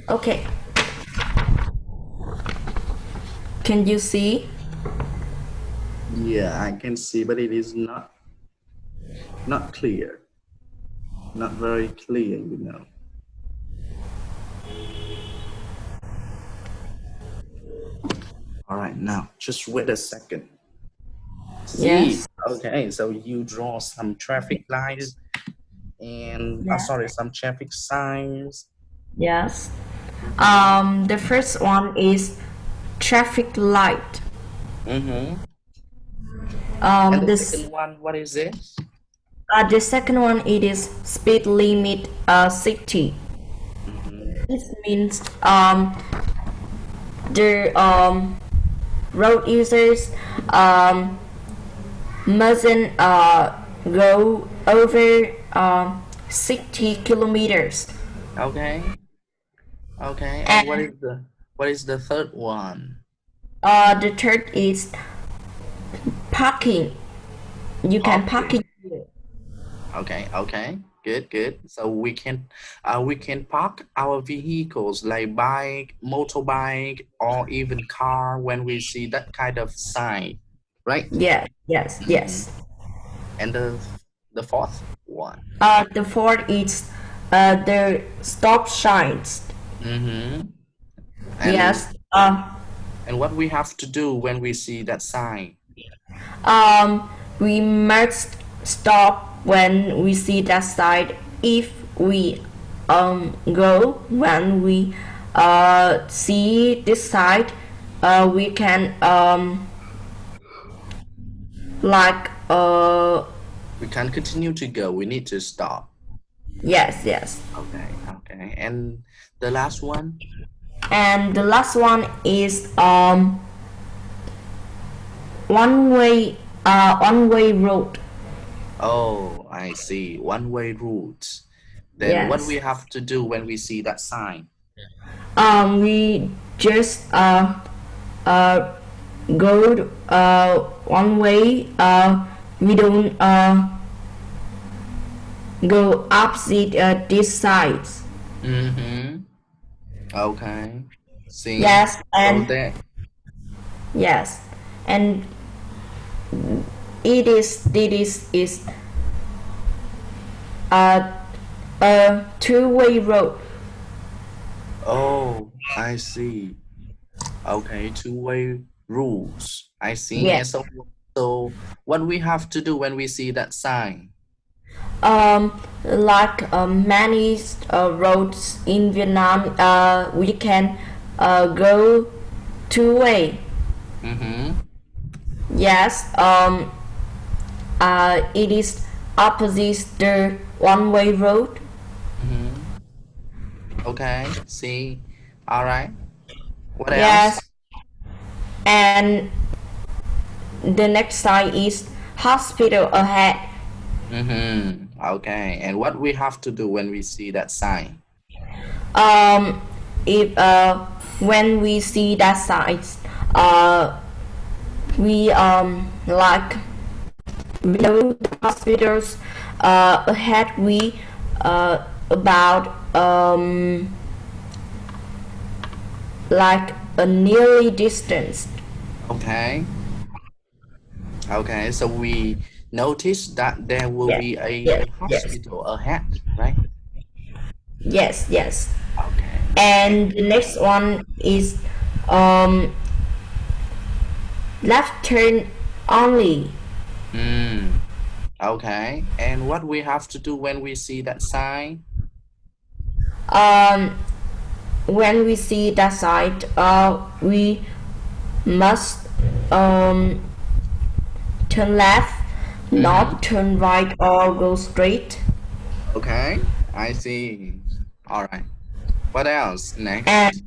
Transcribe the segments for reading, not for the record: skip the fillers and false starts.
Okay. Can you see? Yeah, I can see, but it is not clear. Not very clear, you know. All right, now just wait a second. See, Yes. okay, so you draw some traffic lights and Yeah. sorry, some traffic signs. Yes. Mm-hmm. The first one is traffic light. Mm-hmm. And Um, the this second one, what is it? the second one it is speed limit 60. Mm-hmm. This means the road users um, mustn't go over 60 kilometers. Okay. Okay. And And what is the third one? the third is parking. You can park Parking. it here. Okay, okay, good, good. So we can park our vehicles like bike, motorbike, or even car when we see that kind of sign, right? Yes, yes, Hmm. yes. And the fourth one. The fourth is the stop signs. Mm-hmm. And Yes. and what we have to do when we see that sign? Um, we must stop when we see that side. If we go when we see this side, we can like We can't continue to go. We need to stop. yes, yes. Okay, okay. And the last one? And the last one is one way road. Oh, I see. One-way route. Then what we Yes. have to do when we see that sign? We just uh go one way. We don't go opposite this side. Mm-hmm. Okay. See? Yes, So and there. yes, and it is uh, a two-way road. Oh, I see. Okay, two-way rules. I see. Yeah. And so what we have to do when we see that sign? Like many roads in Vietnam, we can go two-way. Mm-hmm. Yes. It is opposite the one-way road. Mm-hmm. Okay. See. All right. What Yes, else? and the next side is hospital ahead. Mm-hmm. Okay. And what we have to do when we see that sign? Um, if when we see that side, uh, we like below the hospitals ahead we about like a nearly distance. Okay. Okay, so we notice that there will Yes, be a yes, yes, hospital ahead, right? yes, yes. Okay. And And the next one is um, left turn only. okay. And what we have to do when we see that sign? Um, when we see that side, we must um, turn left, Mm-hmm. not turn right or go straight. Okay, I see. All right. What else And next?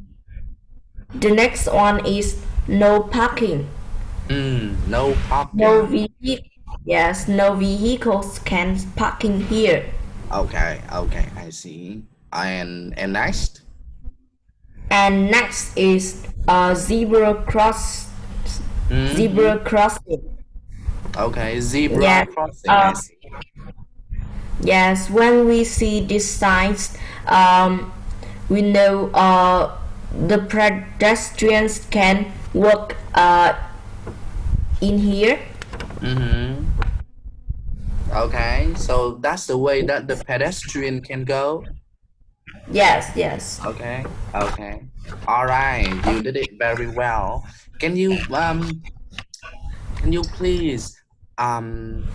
the next one is no parking. No No parking. vehicle. Yes, no vehicles can parking here. Okay, okay, I see. And next? And next is Mm-hmm. zebra crossing. Okay, zebra Yes. crossing, I Uh, see. yes. When we see these signs, um, we know the pedestrians can walk in here. Mm-hmm. Okay, so that's the way that the pedestrian can go. Yes, yes. Okay, okay. All right, you did it very well. Can you please um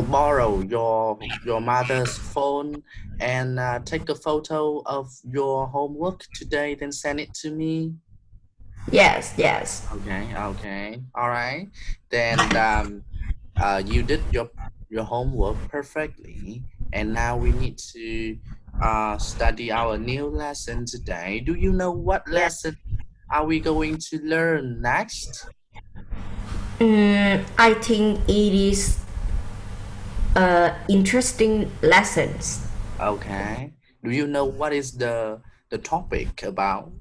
borrow your mother's phone and take a photo of your homework today, then send it to me? Yes, yes. Okay, okay. All right. Then you did your homework perfectly, and now we need to study our new lesson today. Do you know what Yeah. lesson are we going to learn next? I think it is interesting lessons. Okay. Do you know what is the topic about?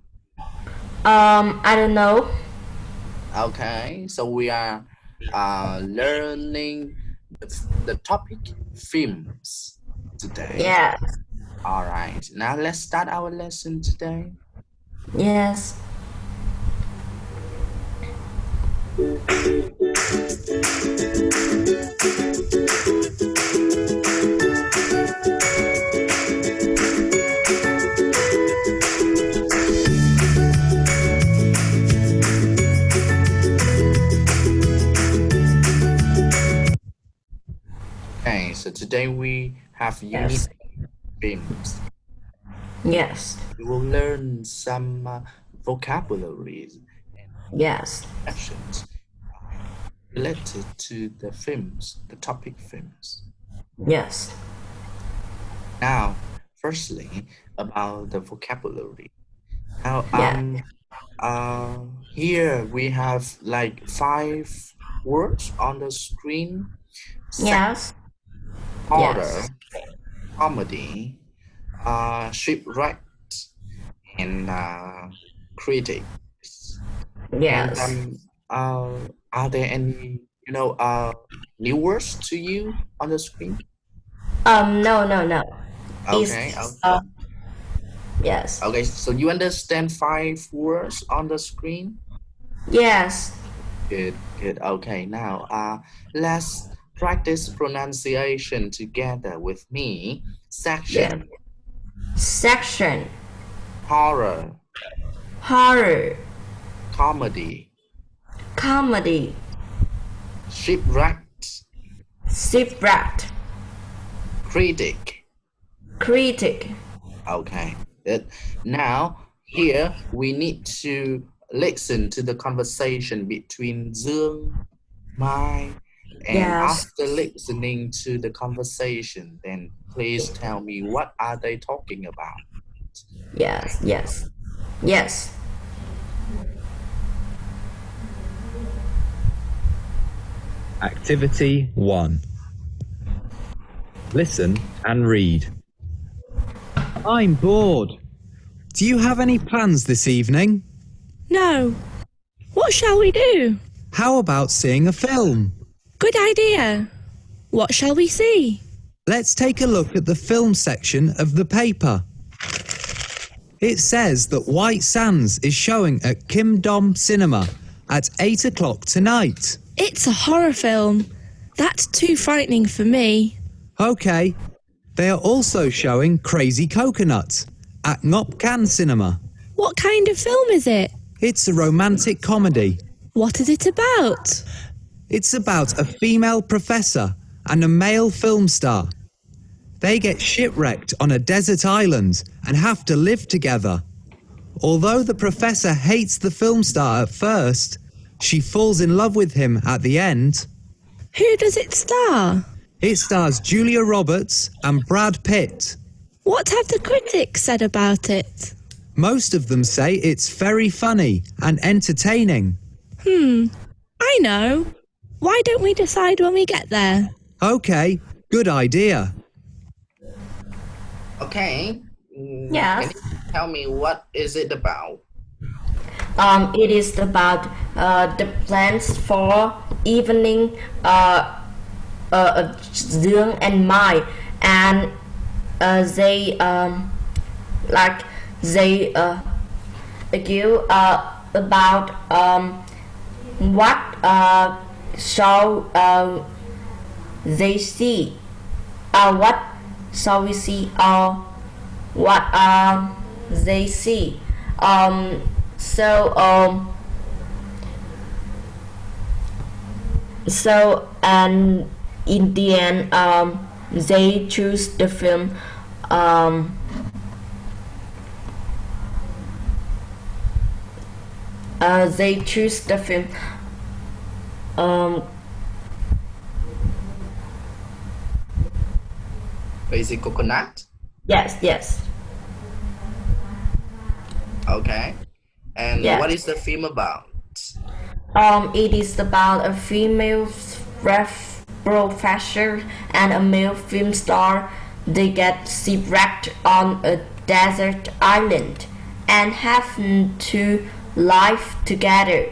I don't know. Okay, so we are learning the topic films today. Yeah. All right, now let's start our lesson today. Yes. Okay, so today we have unit Yes. films. Yes. We will learn some vocabularies and Yes. expressions related to the films, the topic films. Yes. Now, firstly, about the vocabulary. Now, Yeah. here we have like 5 words on the screen: sex, Yes. horror, Yes. comedy, shipwreck, and critics. And Yes. are there any new words to you on the screen? No, no, no. Okay, It's yes. okay. So you understand 5 words on the screen? Yes. Good, good. Okay, now let's practice pronunciation together with me. Yeah. Section, Section. horror, Horror. comedy, Comedy. shipwreck, Shipwreck. critic. Critic. Okay, good. Now here we need to listen to the conversation between Dương, Mai, and Yes. after listening to the conversation, then please tell me what are they talking about. Yes. Yes. Yes. Activity 1. Listen and read. I'm bored. Do you have any plans this evening? No. What shall we do? How about seeing a film? Good idea. What shall we see? Let's take a look at the film section of the paper. It says that White Sands is showing at Kim Dom Cinema at 8 o'clock tonight. It's a horror film. That's too frightening for me. Okay. They are also showing Crazy Coconut at Ngop Can Cinema. What kind of film is it? It's a romantic comedy. What is it about? It's about a female professor and a male film star. They get shipwrecked on a desert island and have to live together. Although the professor hates the film star at first, she falls in love with him at the end. Who does it star? It stars Julia Roberts and Brad Pitt. What have the critics said about it? Most of them say it's very funny and entertaining. I know. Why don't we decide when we get there? Okay, good idea. Okay. Yes. Can you tell me what is it about? It is about the plans for evening Dương and Mai, and they like they argue about what shall they see, what shall we see, or what they see. So and in the end they choose the film they choose the film Crazy Coconut. yes. Okay. And Yeah. what is the film about? It is about a female professor and a male film star. They get shipwrecked on a desert island and have to live together.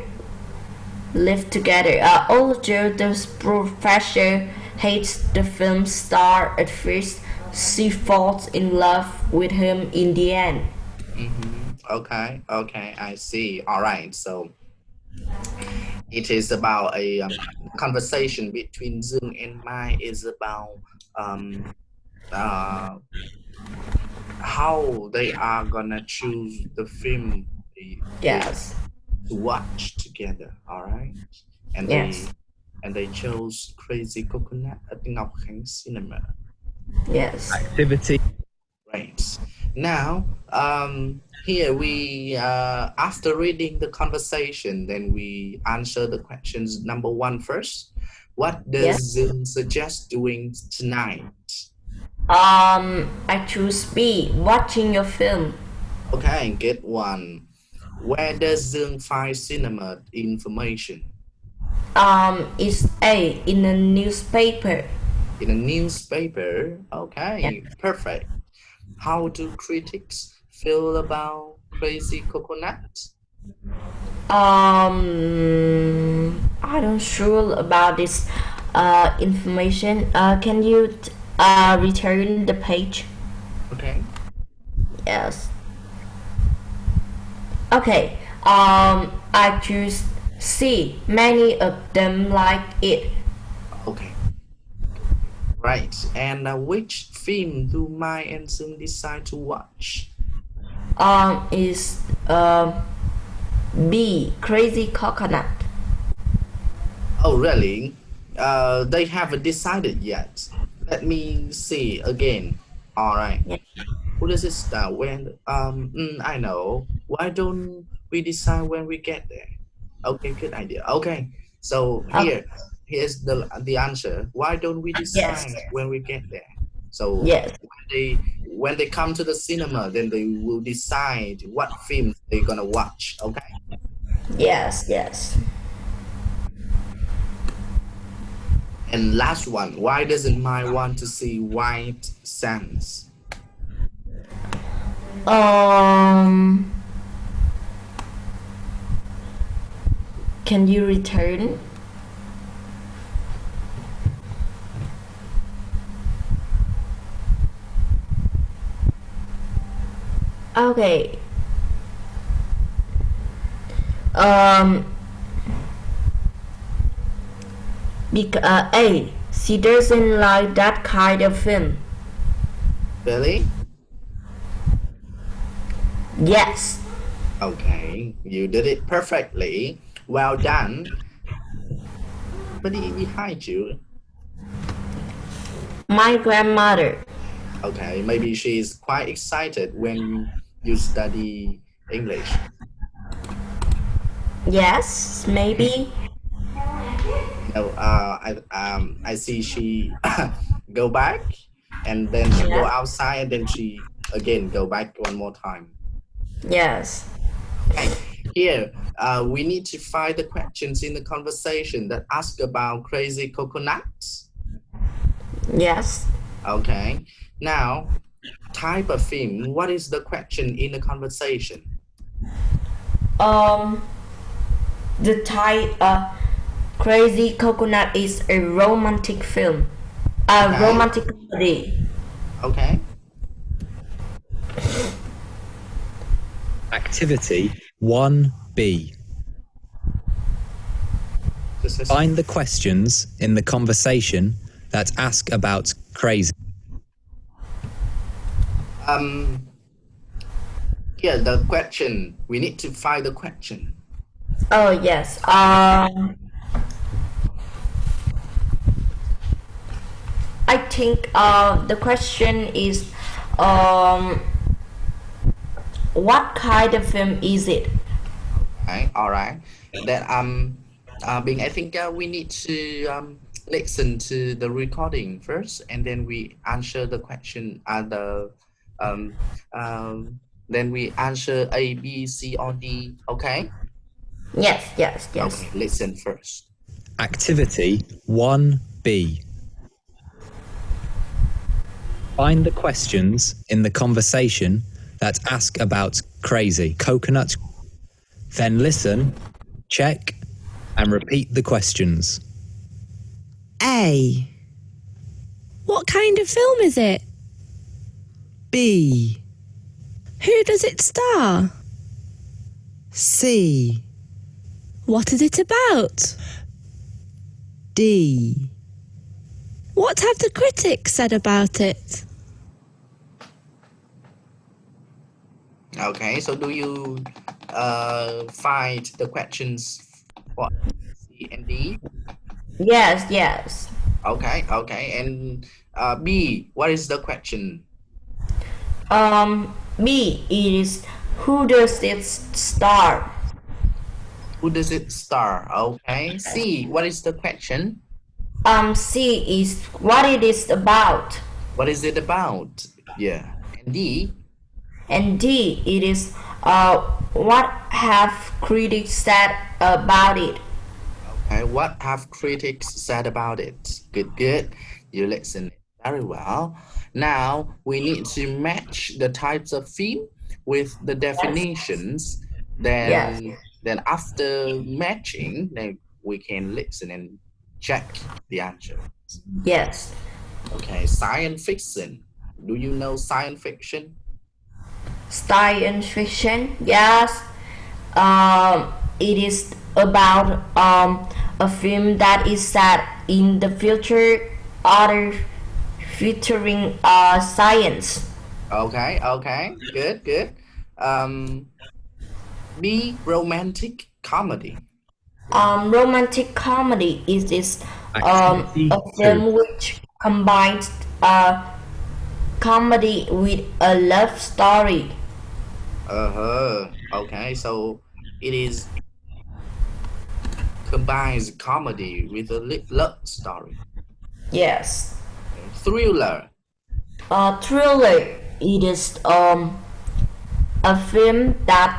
Although the professor hates the film star at first, she falls in love with him in the end. Okay, I see. All right, so it is about a conversation between Dương and Mai is about uh, how they are gonna choose the film Yes. to watch together. All right, and Yes. they chose Crazy Coconut at Ngọc Khánh Cinema. Yes. Activity. Right. Now, here we, after reading the conversation, then we answer the questions number 1 first. What does Zoom suggest doing tonight? I choose B. Watching your film. Okay, get one. Where does Zoom find cinema information? It's A. In a newspaper. In a newspaper. Okay, perfect. How do critics feel about Crazy Coconut? I don't sure about this information. Can you return the page? Okay. Yes. Okay. I choose C. Many of them like it. Okay. Right. And which film do Mai and Sung decide to watch? Is B. Crazy Coconut. Oh, really? They haven't decided yet. Let me see again. All right. Yeah. Who does it start when? I know. Why don't we decide when we get there? Okay, good idea. Okay. So here's the answer. Why don't we decide when we get there? So Yes. when they come to the cinema, then they will decide what films they're gonna watch. Okay. Yes. And last one, why doesn't Mai want to see White Sands? Can you return? Okay. A. She doesn't like that kind of film. Really? Yes. Okay, you did it perfectly. Well done. Somebody behind you. My grandmother. Okay, maybe she's quite excited when you study English. Yes, maybe. No, I see she go back and then she go outside and then she again go back one more time. Yes. Okay, here we need to find the questions in the conversation that ask about Crazy Coconuts. Yes. Okay, now type of film. What is the question in the conversation? The type Crazy Coconut is a romantic film. Romantic comedy. Okay. Activity 1B. Find the questions in the conversation that ask about crazy. Here the question. We need to find the question. Oh yes. I think the question is what kind of film is it? All right. Then Bing, I think we need to listen to the recording first, and then we answer the question. Then we answer A, B, C, or D. Okay. Yes. Okay. Listen first. Activity 1B. Find the questions in the conversation that ask about crazy coconut. Then listen, check, and repeat the questions. A. What kind of film is it? B, Who does it star? C, What is it about? D, What have the critics said about it? Okay. So do you find the questions for C and D? Yes. Okay. And B, what is the question? B is who does it star? Who does it star? Okay. C, what is the question? C is what it is about. What is it about? Yeah. And D? And D it is what have critics said about it? Okay. What have critics said about it? Good. You listen very well. Now we need to match the types of film with the definitions. Then after matching, then we can listen and check the answer. Yes. Okay. Science fiction. Do you know science fiction? Science fiction, yes. It is about a film that is set in the future, other featuring science. Okay. Good. B, romantic comedy. Romantic comedy is Activity a 2. film which combines comedy with a love story. Okay, so it is combines comedy with a love story. Yes. Thriller. Thriller. It is a film that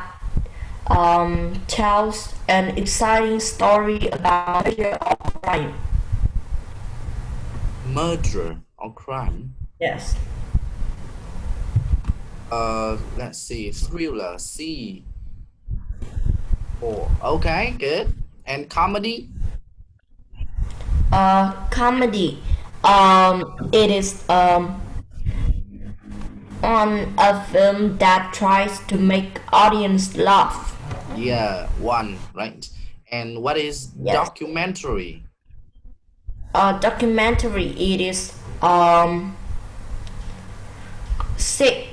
tells an exciting story about murder or crime. Murder or crime. Yes. Let's see. Thriller. C. Four. Okay, good. And comedy. Comedy. It is on a film that tries to make audience laugh. Yeah, one, right? And what is Yes. documentary? Documentary. It is sick.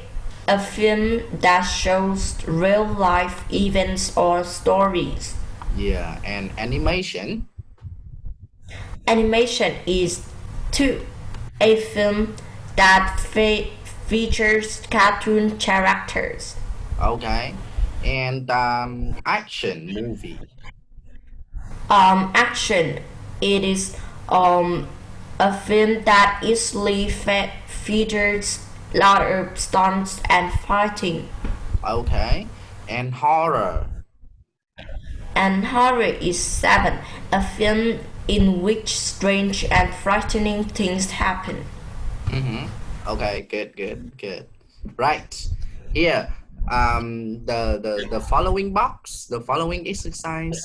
A film that shows real life events or stories. Yeah, and animation. Animation is 2. A film that features cartoon characters. Okay. And action movie. Action. It is a film that easily features lot of stunts and fighting. Okay. And horror. And horror is 7. A film in which strange and frightening things happen. Okay, good. Right. Here, the following box, the following exercise,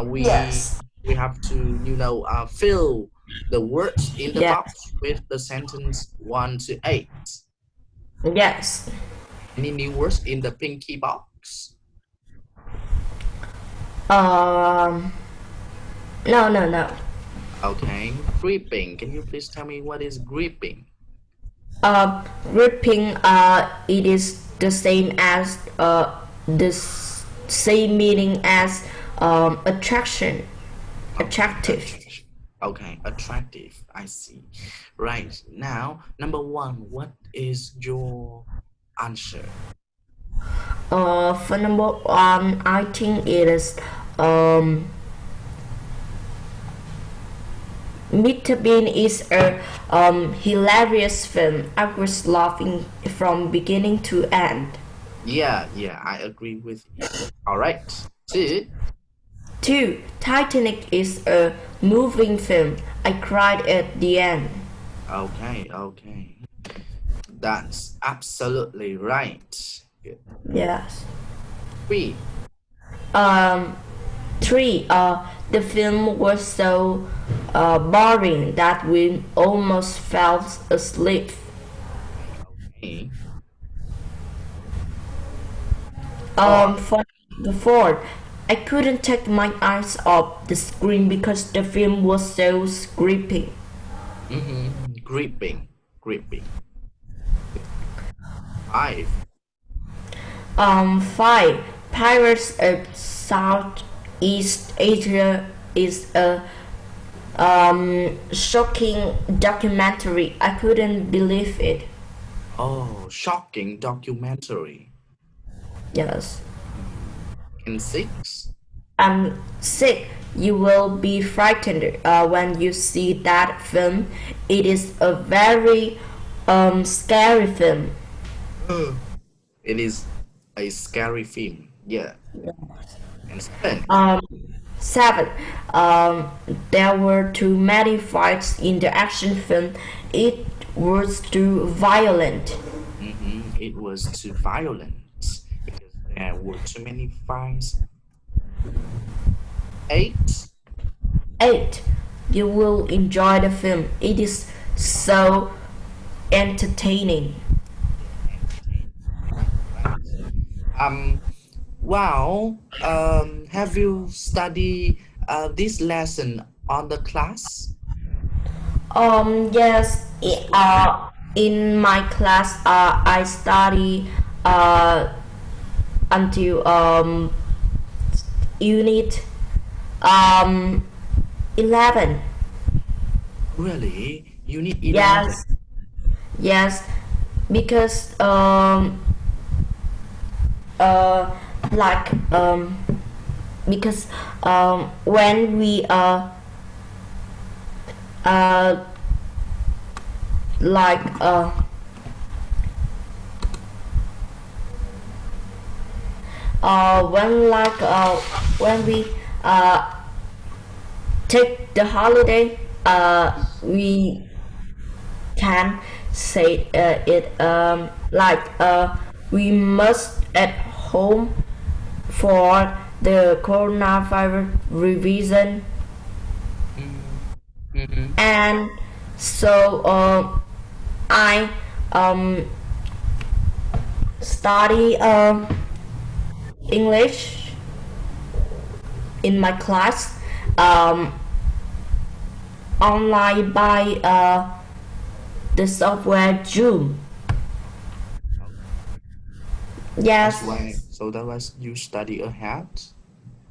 we Yes. we have to fill the words in the Yeah. box with the sentence 1 to 8. Yes. Any new words in the pinky box? Um, no. Okay, gripping. Can you please tell me what is gripping? Gripping, it is the same as same meaning as attraction, attractive. Okay, attractive. I see. Right. Now, number one, what is your answer? For number one, I think it is Mr. Bean is a hilarious film. I was laughing from beginning to end. Yeah, I agree with you. All right. Two. 2. Titanic is a moving film. I cried at the end. Okay. That's absolutely right. Good. Yes. Three. Um, 3. The film was so boring that we almost fell asleep. Okay. For the 4th, I couldn't take my eyes off the screen because the film was so gripping. Gripping. Five. 5. Pirates of Southeast Asia is a shocking documentary. I couldn't believe it. Oh, shocking documentary. Yes. And six. And 6. You will be frightened when you see that film. It is a very scary film. It is a scary film. Yeah. And seven. 7. There were too many fights in the action film. It was too violent. It was too violent because there were too many fights. 8. 8. You will enjoy the film. It is so entertaining. Wow. Have you studied this lesson on the class? Yes. In my class, I study until unit 11. Really? You need 11? Yes, because like because when we like when we take the holiday, we can say it like we must at home for the coronavirus revision, and so I study English in my class online by the software Zoom. Yes. That's why. So that was you study ahead.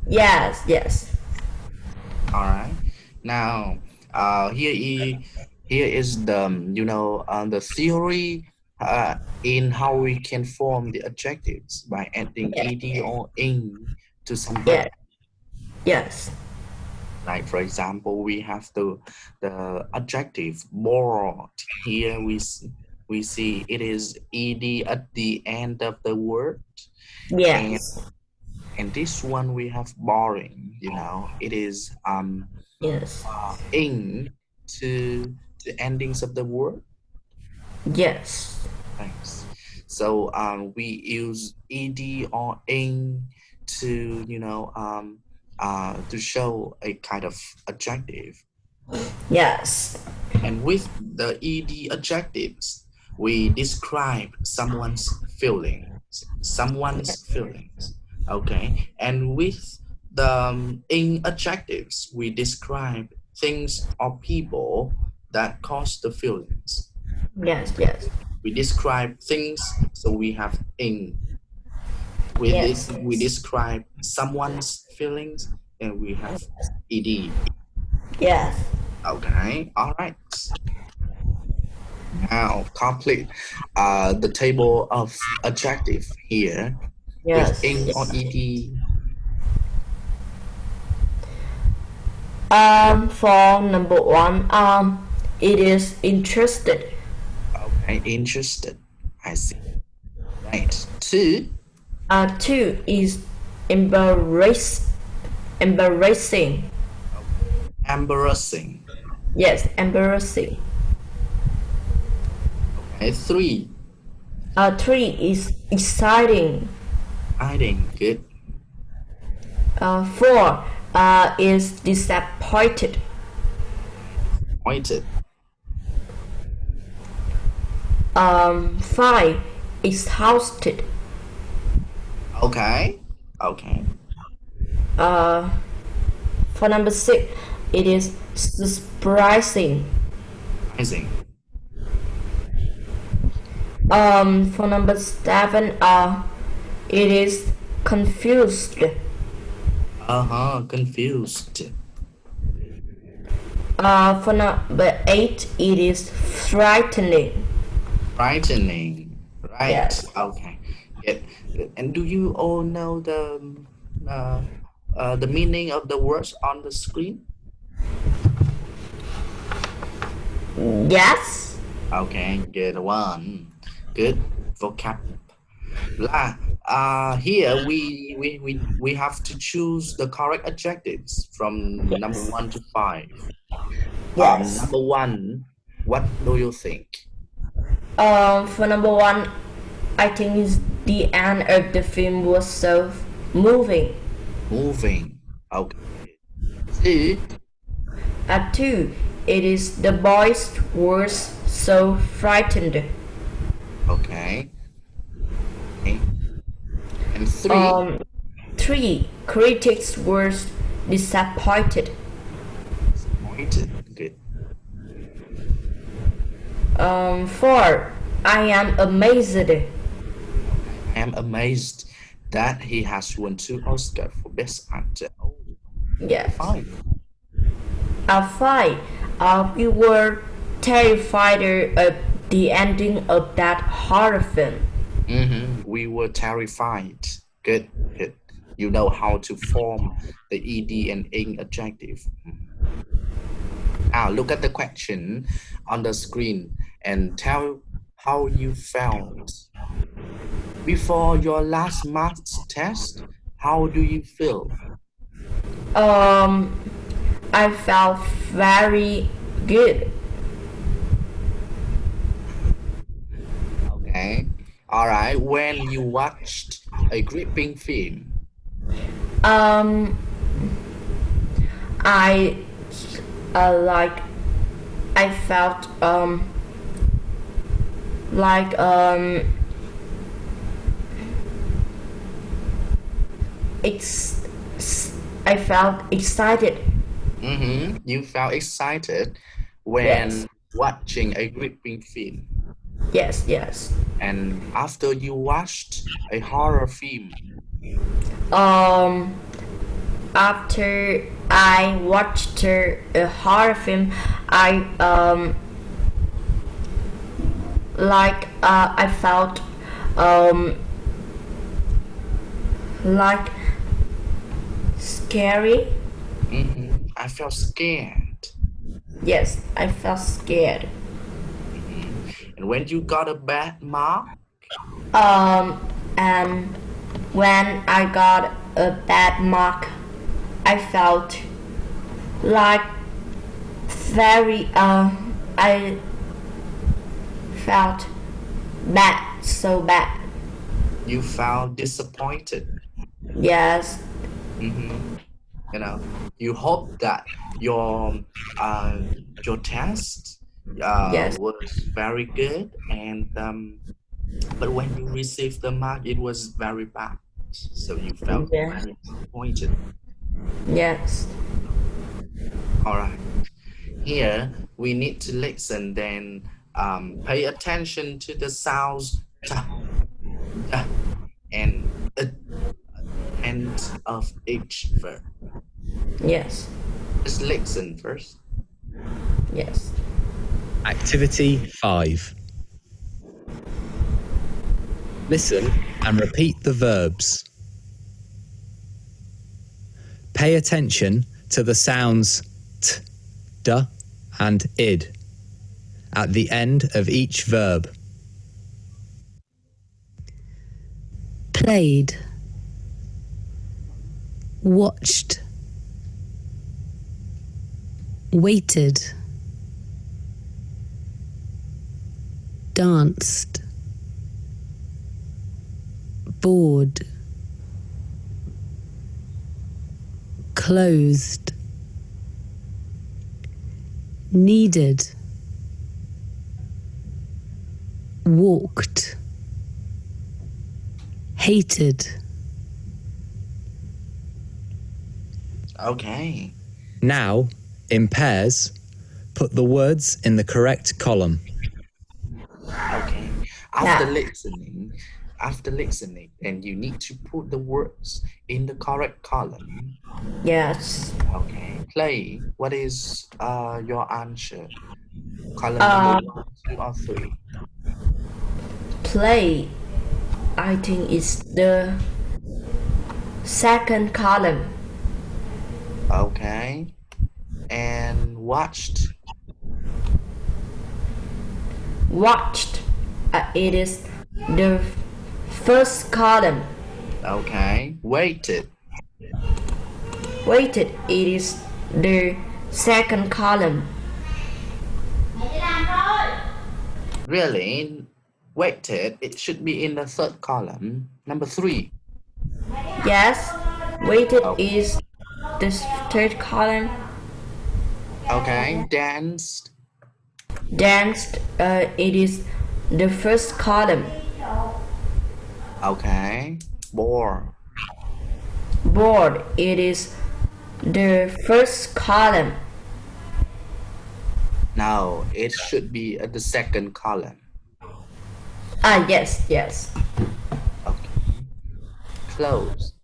Yes. All right. Now, here is the the theory in how we can form the adjectives by adding ed or ing to some Yeah. verb. Yes. Like for example, we have the adjective bored. Here we see it is ed at the end of the word. Yes. And this one we have boring. It is Yes. ing to the endings of the word. Yes. Thanks. So we use ed or ing to to show a kind of adjective. Yes. And with the ed adjectives, we describe someone's feeling. someone's feelings. Okay, and with the in adjectives, we describe things or people that cause the feelings. Yes, yes, We describe things, so we have in. With it, yes, we describe someone's feelings, and we have ed. yes, Okay, all right. Now complete the table of adjective here with yes, ing or yes. ed. For number one, it is interested. Okay, interested. I see. Right. Two, Two is embarrassing. embarrassing. Yes, embarrassing. Okay. Three, Three is exciting. hiding. Good. Four is disappointed. Pointed. Five exhausted. Okay. Okay. For number six, it is surprising. Rising. For number seven, it is confused. Confused. For number eight, it is frightening. Frightening. Right. Yes. Okay. Good. Good. And do you all know the meaning of the words on the screen? Yes. Okay. Good one. Good vocab. Here we have to choose the correct adjectives from number Yes. 1 to 5. Yes. Number 1, what do you think? For number one, I think is the end of the film was so moving. Moving. Okay. 2, Two, it is the boys were so frightened. okay. Okay. And 3, Three, critics were disappointed. pointed. Good. Four, I am amazed. I am amazed that he has won 2 Oscars for Best Actor. Oh, Yes. 5. Five, we were terrified of the ending of that horror film. We were terrified. Good, good. You know how to form the ed and ing adjective. Now look at the question on the screen and tell how you felt. Before your last maths test, how do you feel? I felt very good. Okay. All right. When you watched a gripping film, Um, I like I felt like it's I felt excited. you felt excited when Yes. watching a gripping film. Yes, yes. And after you watched a horror film, After I watched a horror film, I I felt like scary. I felt scared. Yes, I felt scared. And when you got a bad mark, And when I got a bad mark, I felt like very I felt bad, so bad. you felt disappointed. Yes, You know, you hope that your test yes, was very good, and But when you received the mark, it was very bad. So you felt Yeah. very disappointed. Yes. All right. Here we need to listen, then pay attention to the sounds t, d, and at the end of each verb. Yes. Just listen first. Yes. Activity 5. Listen and repeat the verbs. Pay attention to the sounds t, d, and id at the end of each verb. Played. Watched. Waited. Danced. Bored. Closed. Needed. Walked. Hated. Okay. Now, in pairs, put the words in the correct column. Okay. After listening, then you need to put the words in the correct column. Yes. Okay. Play. What is your answer? Column number 1, 2, or 3? Play. I think it's the second column. Okay. And watched. Watched. It is the first column. Okay. Waited. Waited. It is the second column. Really? Waited. It should be in the third column. Number 3. Yes. Waited Oh. is the third column. Okay. Danced. Danced. It is the first column. Okay. Bore. Board. It is the first column. No, it should be at the second column. Yes, yes. Okay. Closed.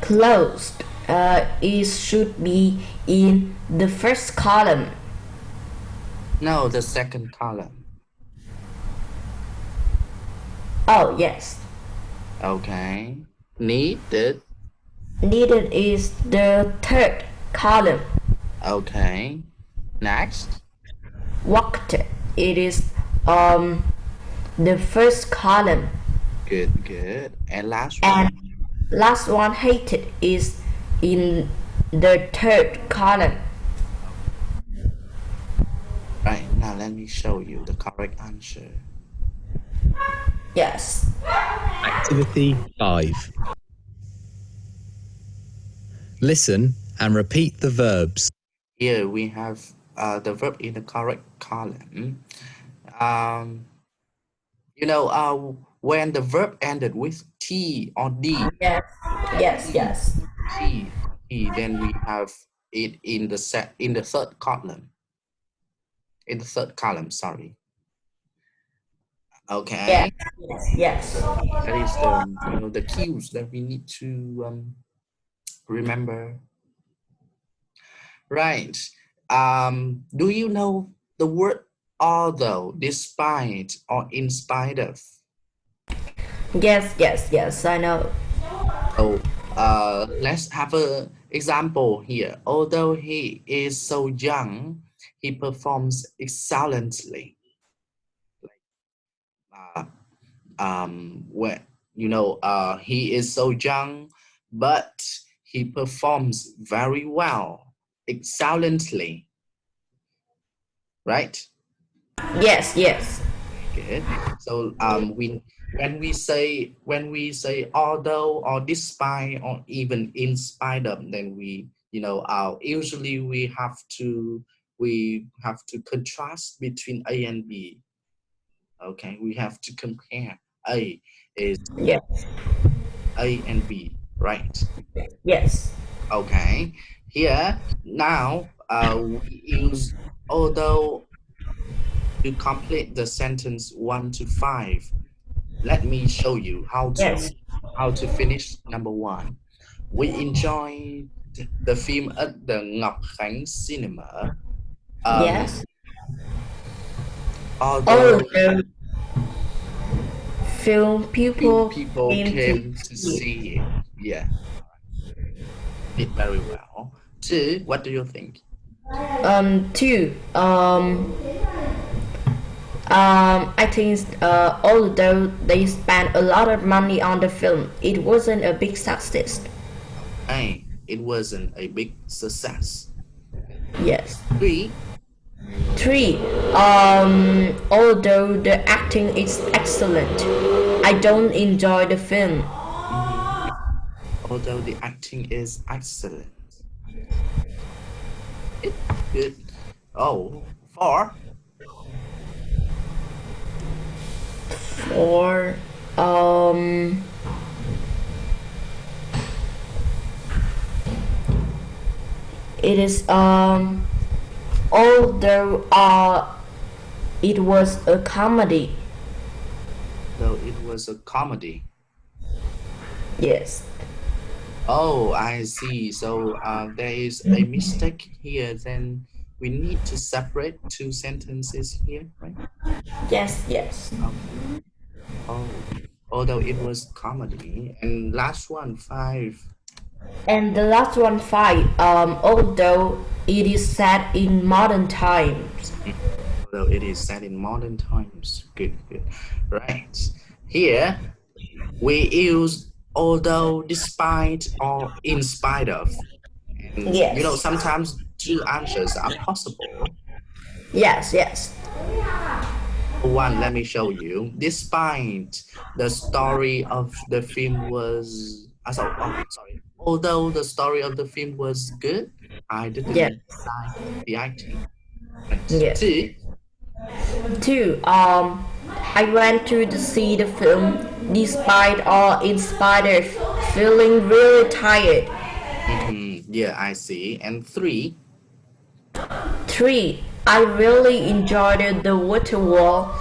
Closed. It should be in the first column. No, the second column. Oh, yes. Okay. Needed. Needed is the third column. Okay. Next. Walked. It is the first column. Good, good. And last And one. last one, hated, is in the third column. Right, now let me show you the correct answer. Yes. Activity 5. Listen and repeat the verbs. Here we have the verb in the correct column. Um, when the verb ended with T or D, Yes. Yes. Yes. T, then we have it in the third column. In the third column, sorry. Okay. Yes. Yes. That is the cues that we need to remember. Right. Do you know the word although, despite, or in spite of? Yes. Yes. Yes. I know. So let's have an example here. Although he is so young, he performs excellently. When he is so young, but he performs very well, excellently, right? Yes. Yes. Good. So when we say although or despite or even in spite of, then we usually we have to contrast between A and B. Okay, we have to compare. A is Yes. A and B, right? Yes. Okay. Here now we use although to complete the sentence 1 to 5. Let me show you Yes. how to finish number 1. We enjoyed the film at the Ngọc Khánh Cinema. Yes. All Although the film few people people came to came to see it. see it. Yeah, did very well. 2, what do you think? Two. I think although they spent a lot of money on the film, it wasn't a big success. Okay, it wasn't a big success. Yes. 3, Three. Although the acting is excellent, I don't enjoy the film. although the acting is excellent. It good. Oh, 4. Or it is although it was a comedy. Though it was a comedy. Yes. Oh, I see. So there is a mistake here. Then we need to separate 2 sentences here, right? Yes. Yes. Okay. Oh, although it was comedy. And last one, 5. And the last one, five. Although it is set in modern times. Although it is set in modern times. Good, good. Right. Here we use although, despite, or in spite of. And Yes. sometimes 2 answers are possible. Yes. Yes. One, let me show you. Despite the story of the film was, sorry. Although the story of the film was good, I Yes. didn't like the acting. Right. Yes. 2, Two. I went to see the film despite or in spite of feeling really tired. yeah, I see. And 3, Three. I really enjoyed the water wall.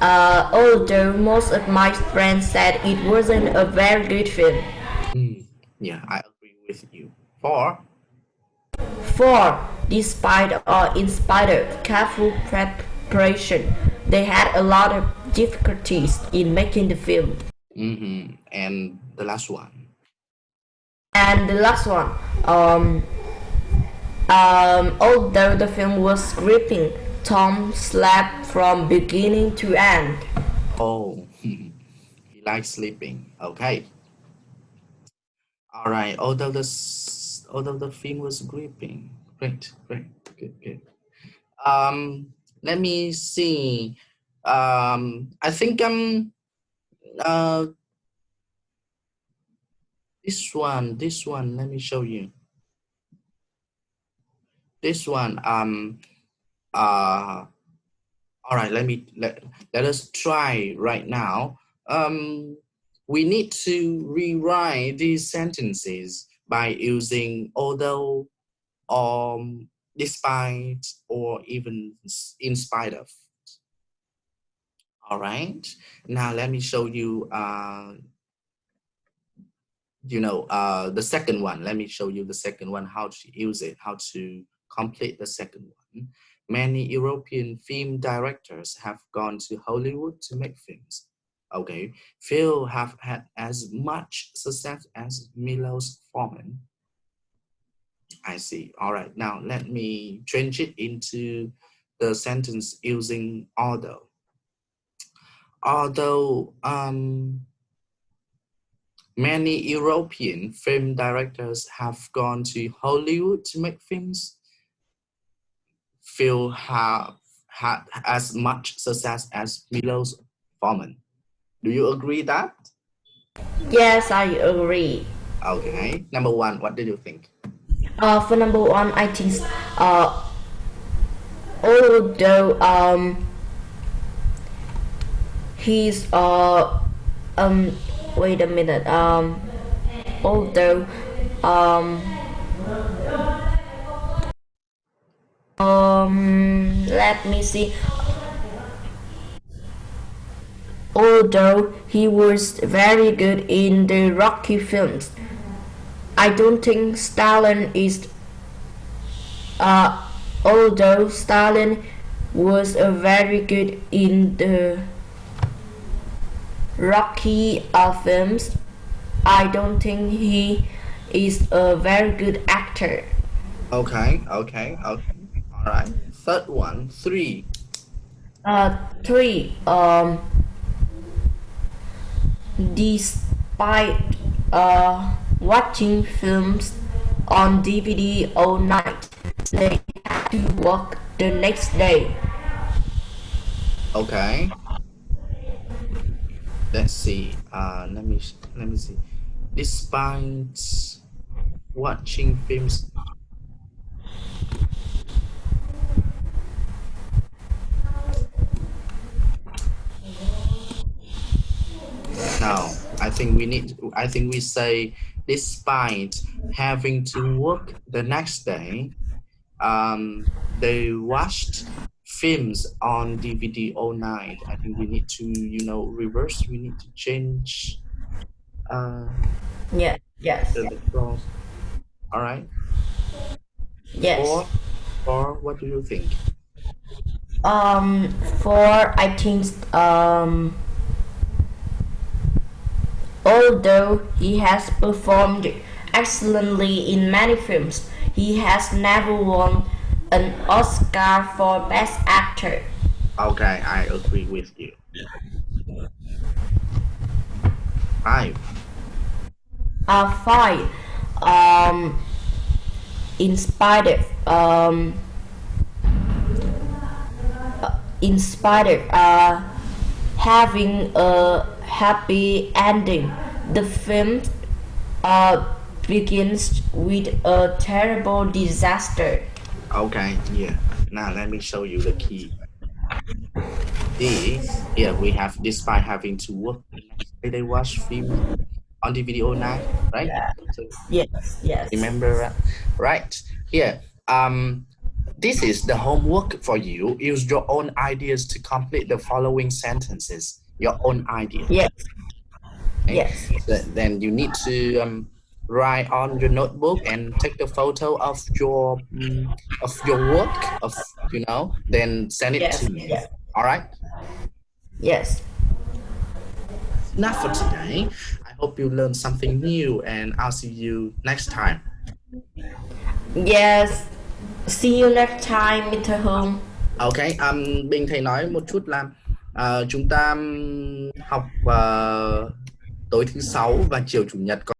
Although most of my friends said it wasn't a very good film. yeah, I agree with you. 4, 4. Despite or in spite of careful preparation, they had a lot of difficulties in making the film. and the last one. And the last one, although the film was gripping, Tom slept from beginning to end. Oh, he likes sleeping. Okay. All right. Although the film was gripping. Great, great, good, good. Let me see. I think uh this one. Let me show you. This one. All right. Let us try right now. We need to rewrite these sentences by using although, despite, or even in spite of. All right. Now let me show you. The second one. Let me show you the second one. How to use it. How to complete the second one. Many European film directors have gone to Hollywood to make films. Okay, few have had as much success as Milos Forman. I see. All right. Now let me change it into the sentence using although. Although many European film directors have gone to Hollywood to make films, few have had as much success as Milos Forman. Do you agree that? Yes, I agree. Okay. Number 1, what did you think? For number one, I think although he's wait a minute, although let me see. Although he was very good in the Rocky films, I don't think Stalin is. Although Stalin was very good in the Rocky films, I don't think he is a very good actor. Okay. All right. Third one, 3. Three. Despite watching films on DVD all night, they had to work the next day. Okay. Let's see. Let me see. Despite watching films. No, I think we say despite having to work the next day, they watched films on DVD all night. I think we need to, reverse. We need to change Yes, yes, the clause. All right. yes. Or what do you think? For I think although he has performed excellently in many films, he has never won an Oscar for Best Actor. Okay, I agree with you. 5. Five. In spite of having a happy ending, the film begins with a terrible disaster. Okay, yeah. Now let me show you the key. D. Here we have despite having to work the next day, they watch films on DVD all night, right? So Yes. remember, right? Here, this is the homework for you. Use your own ideas to complete the following sentences. Your own ideas. Yes. Okay? Yes. So then you need to write on your notebook and take the photo of your work then send it Yes. to me. Yes. All right. Yes. Enough for today. I hope you learned something new, and I'll see you next time. Yes. See you next time, Mr. Hùng. Ok, Bình thầy nói một chút là chúng ta học tối thứ sáu và chiều chủ nhật có